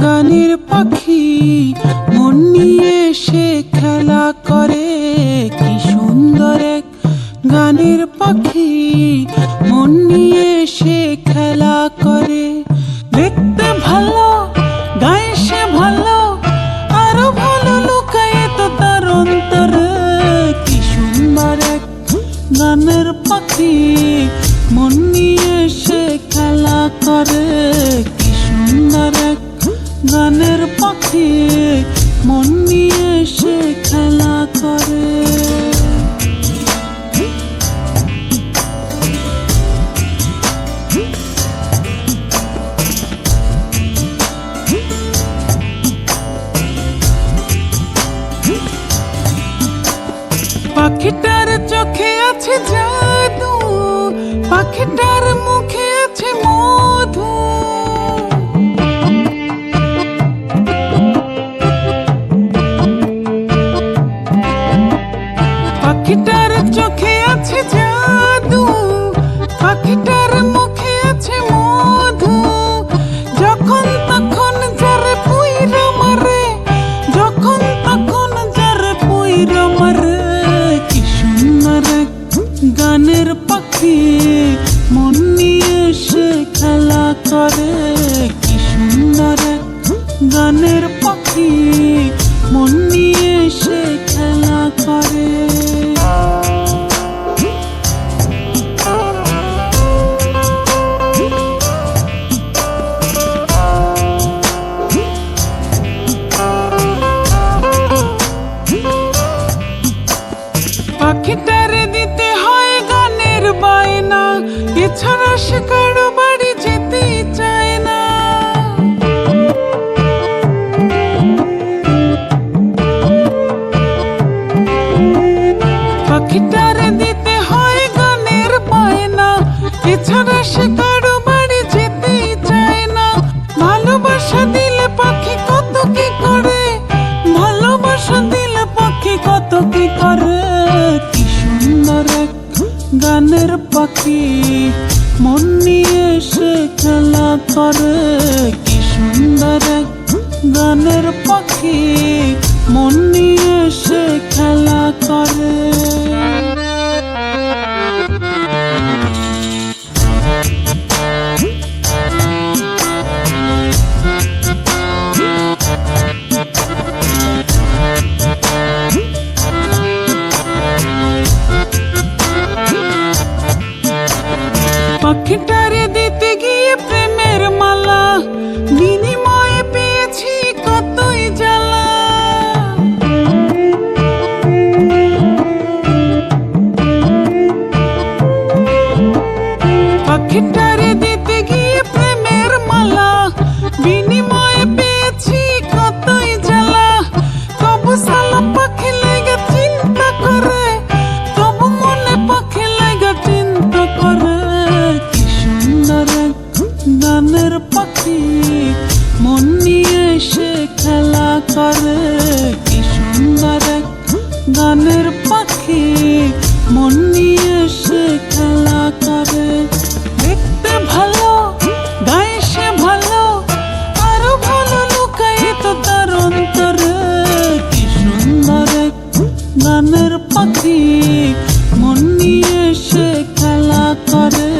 গানের পাখি মন নিয়ে সে খেলা করে। কি সুন্দর এক গানের পাখি মন নিয়ে সে খেলা করে। দেখতে ভালো, গায়ে সে ভালো, আরো ভালো লুকায় তো তার অন্তরে। কি সুন্দর এক গানের পাখি মন নিয়ে সে খেলা করে। কি সুন্দর এক গানের পাখি মন নিয়ে সে খেলা করে। পাখিটার চোখে আছে জাদু, পাখিটার মুখে আছে মধু। পাখিটার চোখে আছে জাদু, পাখিটার মুখে আছে মধু। যখন তখন যারে পুইরা মারে, যখন তখন যারে পুইরা মারে। কি সুন্দর এক গানের পাখি মন নিয়ে সে খেলা করে। কি সুন্দর এক গানের পাখি মন নিয়ে সে খেলা করে। পাখিটারে দিতে হয় গানের বায়না, এছাড়া সে কারো বাড়ি যেতে চায় না। পাখিটারে দিতে হয় গানের বায়না, এছাড়া সে কারো বাড়ি যেতে চায় না। ভালোবাসা দিলে পাখি কত কি করে, ভালোবাসা দিলে পাখি কত কি করে। কি সুন্দর এক গানের পাখি মন নিয়ে সে খেলা করে। কি সুন্দর এক গানের পাখি মন নিয়ে সে খেলা করে। পাখিটারে দিতে গিয়ে প্রেমের মালা, বিনিময়ে পেয়েছি কতই জ্বালা। পাখিটারে দিতে গিয়ে প্রেমের মালা, বিনিময়ে পেয়েছি কতই জ্বালা। তবু সালা পাখি লেগে চিন্তা করে, তবু মনে পাখি লেগে চিন্তা করে। গানের পাখি মন নিয়ে সে খেলা করে। কি সুন্দর এক গানের পাখি মন নিয়ে সে খেলা করে। দেখতে ভালো, গায়ে সে ভালো, আরো ভালো লুকায় তো তার অন্তরে। কি সুন্দর এক গানের পাখি মন নিয়ে সে খেলা করে।